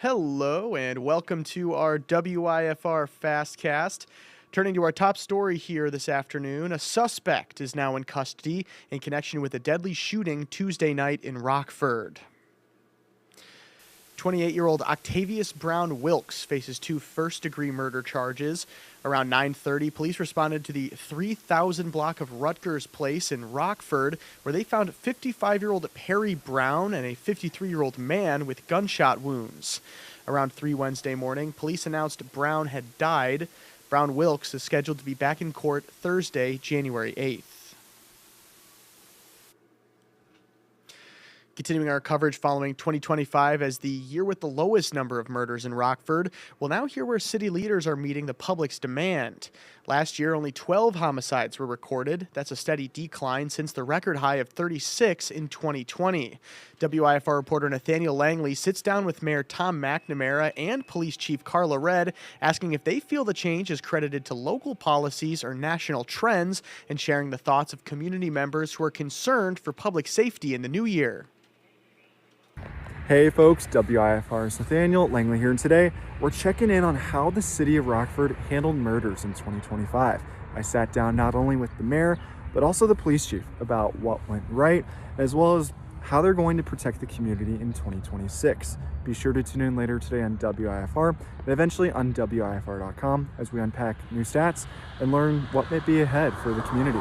Hello and welcome to our WIFR FastCast. Turning to our top story here this afternoon, a suspect is now in custody in connection with a deadly shooting Tuesday night in Rockford. 28-year-old Octavius Brown Wilkes faces two first-degree murder charges. Around 9:30, police responded to the 3000 block of Rutgers Place in Rockford, where they found 55-year-old Perry Brown and a 53-year-old man with gunshot wounds. Around 3 Wednesday morning, police announced Brown had died. Brown Wilkes is scheduled to be back in court Thursday, January 8th. Continuing our coverage following 2025 as the year with the lowest number of murders in Rockford, we'll now hear where city leaders are meeting the public's demand. Last year, only 12 homicides were recorded. That's a steady decline since the record high of 36 in 2020. WIFR reporter Nathaniel Langley sits down with Mayor Tom McNamara and Police Chief Carla Red, asking if they feel the change is credited to local policies or national trends, and sharing the thoughts of community members who are concerned for public safety in the new year. Hey folks, WIFR's Nathaniel Langley here, and today we're checking in on how the city of Rockford handled murders in 2025. I sat down not only with the mayor, but also the police chief about what went right, as well as how they're going to protect the community in 2026. Be sure to tune in later today on WIFR and eventually on WIFR.com as we unpack new stats and learn what may be ahead for the community.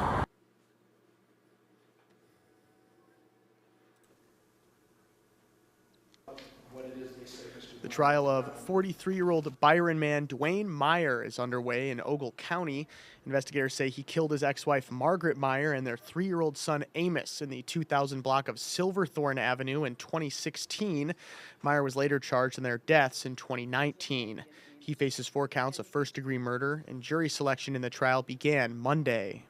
The trial of 43-year-old Byron man Dwayne Meyer is underway in Ogle County. Investigators say he killed his ex-wife Margaret Meyer and their 3-year-old son Amos in the 2000 block of Silverthorne Avenue in 2016. Meyer was later charged in their deaths in 2019. He faces 4 counts of first-degree murder, and jury selection in the trial began Monday.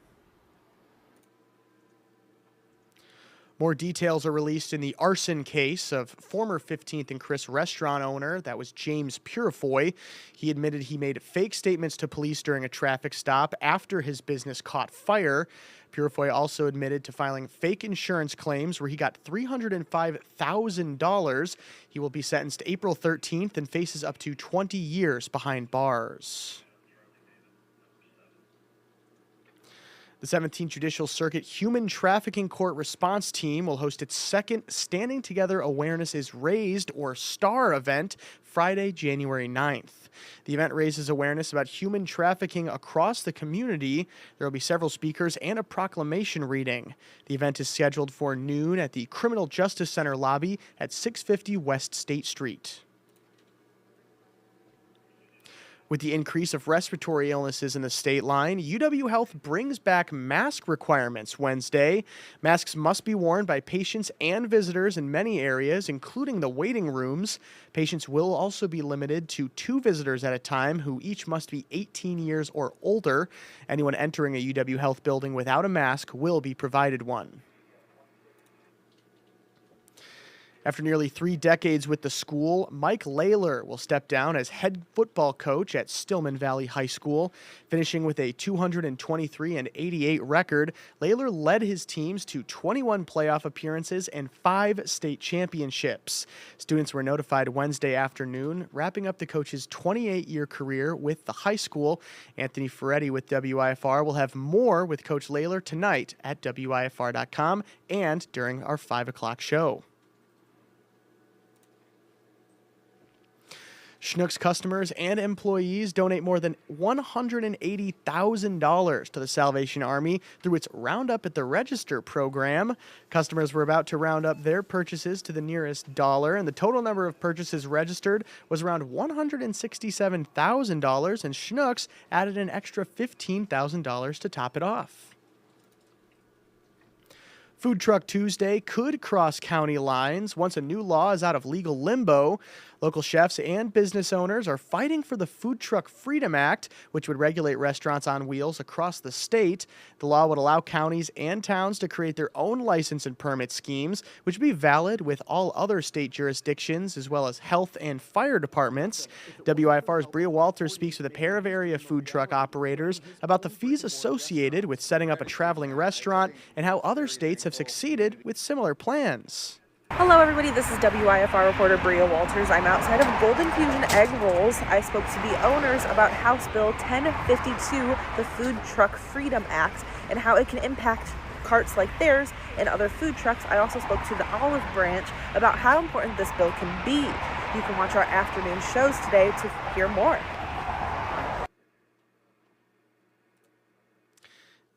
More details are released in the arson case of former 15th and Chris restaurant owner, that was James Purifoy. He admitted he made fake statements to police during a traffic stop after his business caught fire. Purifoy also admitted to filing fake insurance claims where he got $305,000. He will be sentenced April 13th and faces up to 20 years behind bars. The 17th Judicial Circuit Human Trafficking Court Response Team will host its second Standing Together Awareness is Raised, or STAR, event Friday, January 9th. The event raises awareness about human trafficking across the community. There will be several speakers and a proclamation reading. The event is scheduled for noon at the Criminal Justice Center lobby at 650 West State Street. With the increase of respiratory illnesses in the state line, UW Health brings back mask requirements Wednesday. Masks must be worn by patients and visitors in many areas, including the waiting rooms. Patients will also be limited to 2 visitors at a time, who each must be 18 years or older. Anyone entering a UW Health building without a mask will be provided one. After nearly 3 decades with the school, Mike Layler will step down as head football coach at Stillman Valley High School. Finishing with a 223-88 record, Layler led his teams to 21 playoff appearances and 5 state championships. Students were notified Wednesday afternoon, wrapping up the coach's 28-year career with the high school. Anthony Ferretti with WIFR will have more with Coach Layler tonight at WIFR.com and during our 5 o'clock show. Schnucks customers and employees donate more than $180,000 to the Salvation Army through its Roundup at the Register program. Customers were about to round up their purchases to the nearest dollar, and the total number of purchases registered was around $167,000, and Schnucks added an extra $15,000 to top it off. Food Truck Tuesday could cross county lines once a new law is out of legal limbo. Local chefs and business owners are fighting for the Food Truck Freedom Act, which would regulate restaurants on wheels across the state. The law would allow counties and towns to create their own license and permit schemes, which would be valid with all other state jurisdictions, as well as health and fire departments. WIFR's Bria Walters speaks with a pair of area food truck operators about the fees associated with setting up a traveling restaurant and how other states have succeeded with similar plans. Hello everybody, this is WIFR reporter Bria Walters. I'm outside of Golden Fusion Egg Rolls. I spoke to the owners about House Bill 1052, the Food Truck Freedom Act, and how it can impact carts like theirs and other food trucks. I also spoke to the Olive Branch about how important this bill can be. You can watch our afternoon shows today to hear more.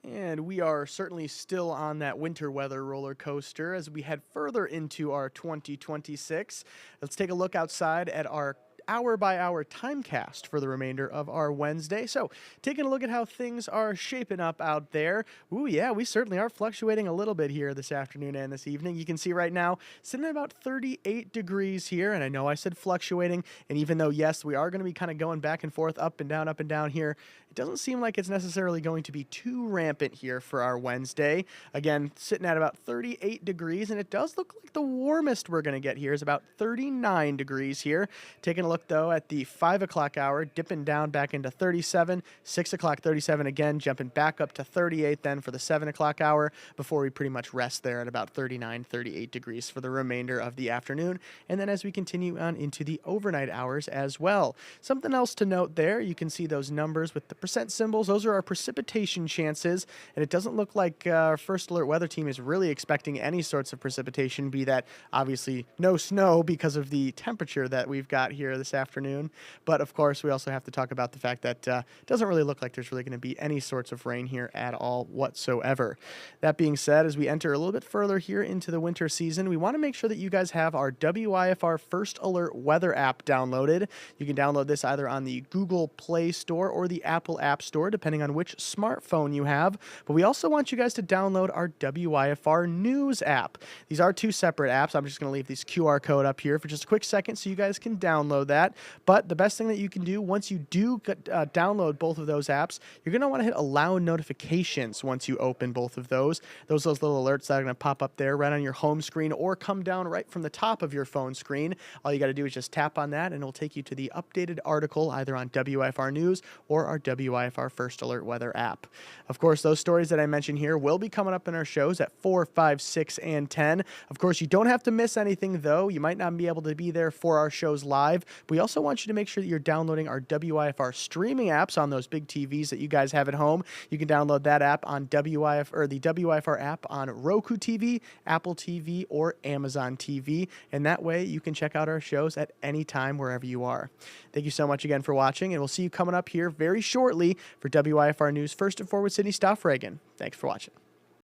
And we are certainly still on that winter weather roller coaster as we head further into our 2026. Let's take a look outside at our hour-by-hour timecast for the remainder of our Wednesday. So, taking a look at how things are shaping up out there. Ooh, yeah, we certainly are fluctuating a little bit here this afternoon and this evening. You can see right now, sitting at about 38 degrees here, and I know I said fluctuating, and even though, yes, we are going to be kind of going back and forth, up and down here, it doesn't seem like it's necessarily going to be too rampant here for our Wednesday. Again, sitting at about 38 degrees, and it does look like the warmest we're going to get here is about 39 degrees here. Taking a look, though, at the 5 o'clock hour, dipping down back into 37, 6 o'clock 37 again, jumping back up to 38 then for the 7 o'clock hour before we pretty much rest there at about 39, 38 degrees for the remainder of the afternoon. And then as we continue on into the overnight hours as well. Something else to note there, you can see those numbers with the percent symbols. Those are our precipitation chances, and it doesn't look like our First Alert weather team is really expecting any sorts of precipitation, be that obviously no snow because of the temperature that we've got here this afternoon. But of course, we also have to talk about the fact that it doesn't really look like there's really going to be any sorts of rain here at all whatsoever. That being said, as we enter a little bit further here into the winter season, we want to make sure that you guys have our WIFR First Alert weather app downloaded. You can download this either on the Google Play Store or the Apple App Store, depending on which smartphone you have. But we also want you guys to download our WIFR News app. These are two separate apps. I'm just going to leave this QR code up here for just a quick second so you guys can download that. But the best thing that you can do once you do download both of those apps, you're going to want to hit allow notifications once you open both of those. Those little alerts that are going to pop up there right on your home screen or come down right from the top of your phone screen. All you got to do is just tap on that and it'll take you to the updated article either on WIFR News or our WIFR First Alert Weather app. Of course, those stories that I mentioned here will be coming up in our shows at 4, 5, 6, and 10. Of course, you don't have to miss anything, though. You might not be able to be there for our shows live, but we also want you to make sure that you're downloading our WIFR streaming apps on those big TVs that you guys have at home. You can download that app on the WIFR app on Roku TV, Apple TV, or Amazon TV, and that way you can check out our shows at any time wherever you are. Thank you so much again for watching, and we'll see you coming up here very shortly for WIFR News First and Forward Sydney Staufragan. Thanks for watching.